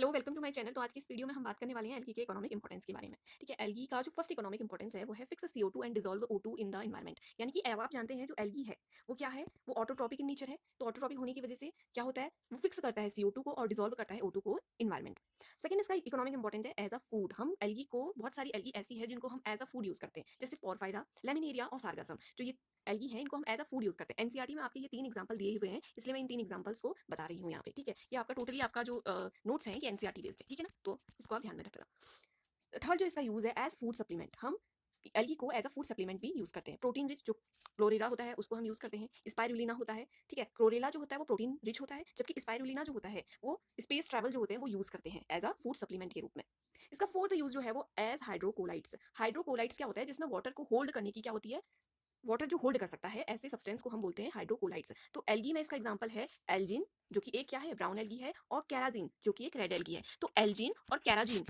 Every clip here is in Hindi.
Hello, welcome to my channel. तो आज की इस वीडियो में हम बात करने वाले हैं एल्गी के इकोनॉमिक इंपॉर्टेंस के बारे में। ठीक है, एल्गी का जो फर्स्ट इकोनॉमिक इंपॉर्टेंस है वो है fix CO2 and dissolve O2 in the environment. यानी कि अब आप जानते हैं जो एल्गी है वो क्या है, वो ऑटोट्रॉपिक इन नेचर है। तो ऑटोट्रॉपिक होने की वजह से क्या होता है, वो फिक्स करता है CO2 को और डिसॉल्व करता है O2 को इन्वायरमेंट। सेकंड इसका इकोनॉमिक इंपॉर्टेंट है एज अ फूड। हम एल्गी को, बहुत सारी एल्गी ऐसी है जिनको हम एज अ फूड यूज करते हैं, जैसे पोरफायरा, लेमिनेरिया और सार्गासम। जो ये एल्गी है इनको हम एज अ फूड यूज करते हैं। एनसीईआरटी में आपके ये 3 एग्जांपल दिए हुए हैं, इसलिए मैं इन 3 एग्जांपल्स को बता रही हूँ यहाँ पे। ठीक है, ये आपका टोटली आपका जो नोट्स हैं ये एनसीईआरटी बेस्ड है। ठीक है ना, तो इसको आप ध्यान में रखना। थर्ड जो इसका यूज है एज फूड सप्लीमेंट। हम एल्गी को एज अ फूड सप्लीमेंट भी यूज करते हैं। प्रोटीन रिच जो क्लोरेला होता है उसको हम यूज करते हैं। स्पाइरुलिना होता है, ठीक है, क्लोरेला जो होता है वो प्रोटीन रिच होता है, जबकि स्पाइरुलिना जो होता है वो स्पेस ट्रैवल जो होते हैं वो यूज करते हैं एज अ फूड सप्लीमेंट के रूप में। इसका फोर्थ यूज जो है वो एज हाइड्रोकोलाइट्स। हाइड्रोकोलाइट्स क्या होता है, जिसमें वाटर को होल्ड करने की क्या होती है, वाटर जो होल्ड कर सकता है, ऐसे सब्सटेंस को हम बोलते हैं हाइड्रोकोलाइट्स। तो एल्गी में इसका एग्जांपल है एल्जिन, जो कि एक क्या है, ब्राउन एल्गी है, और कैराजीन जो कि एक रेड एल्गी है। तो एल्जिन और कैराजीन,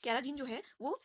कैराजीन जो है वो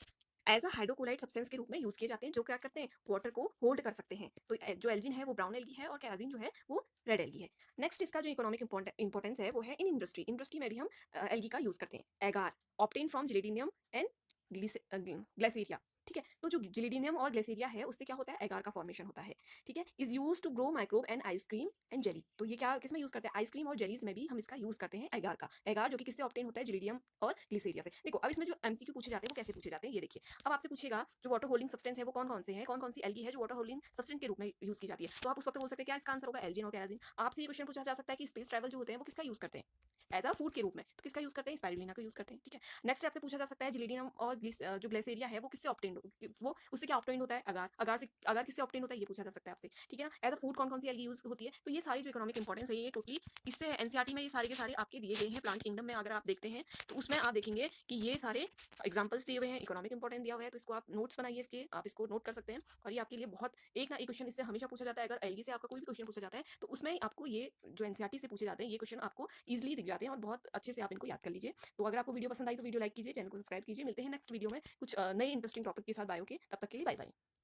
एज अ हाइड्रोकोलाइट सब्सटेंस के रूप में यूज किए जाते हैं, जो क्या करते हैं, वाटर को होल्ड कर सकते हैं। तो जो एल्जिन है वो ब्राउन एल्गी है और कैराजीन जो है वो रेड एल्गी है। नेक्स्ट इसका जो इकोनॉमिक इंपॉर्टेंस है वो है इन इंडस्ट्री। इंडस्ट्री में भी हम एल्गी का यूज करते हैं। एगार ऑब्टेन फ्रॉम जिलेडिनियम एंड ग्लेसेरिया। ठीक है, तो जो जिलेडिनियम और ग्लेसेरिया है उससे क्या होता है, एगार का फॉर्मेशन होता है। ठीक है, is use to grow microbe and ice cream and jelly. तो ये क्या किसमें यूज करते हैं, आइसक्रीम और जेलीज में भी हम इसका यूज करते हैं एगार का। एगार जो कि किससे ऑब्टेन होता है, जिलेडियम और ग्लिसेरिया से। देखो अब इसमें जो एमसीक्यू पूछे जाते हैं वो कैसे पूछे जाते हैं, ये देखिए। अब आपसे पूछेगा जो वाटर होल्डिंग सब्सटेंस है वो कौन कौन से हैं, कौन कौन सी एल्गी है जो वाटर होल्डिंग सब्सटेंस के रूप में यूज की जाती है। तो आप उस वक्त बोल सकते हैं क्या इसका आंसर होगा, एल्जिन और कैराजिन। आपसे ये क्वेश्चन पूछा जा सकता है कि स्पेस ट्रैवल जो होते हैं वो किसका यूज करते हैं एज अ फूड के रूप में, तो किसका यूज करते हैं, स्पाइरुलिना का यूज करते हैं। ठीक है, नेक्स्ट आपसे पूछा जा सकता है जिलेडियम और जो ग्लेसेरिया है वो किससे ऑब्टेन, वो उससे क्या ऑब्टेन होता है, अगार। अगार से, अगार किससे ऑब्टेन होता है ये पूछा जा सकता है आपसे। ठीक है ना, एज अ फूड कौन कौन सी एल्गी यूज होती है। तो ये सारी जो इकोनॉमिक इंपॉर्टेंस है ये टोटली इससे एनसीईआरटी में ये सारे के सारे आपके दिए गए हैं। प्लांट किंगडम में अगर आप देखते हैं तो उसमें आप देखेंगे कि ये सारे एग्जांपल्स दिए हुए हैं, इकोनॉमिक इंपॉर्टेंस दिया हुआ है। तो इसको आप नोट्स बनाइए, इसके आप इसको नोट कर सकते हैं। और ये आपके लिए बहुत एक ना एक क्वेश्चन इससे हमेशा पूछा जाता है। अगर एल्गी से आपका कोई भी क्वेश्चन पूछा जाता है तो उसमें आपको ये जो एनसीईआरटी से पूछे जाते हैं ये क्वेश्चन आपको ईजिली दिख जाते हैं और बहुत अच्छे से आप इनको याद कर लीजिए। तो अगर आपको वीडियो पसंद आई तो वीडियो लाइक कीजिए, चैनल को सब्सक्राइब कीजिए। मिलते हैं नेक्स्ट वीडियो में कुछ नए इंटरेस्टिंग टॉपिक के साथ बायो के। तब तक के लिए बाय बाय।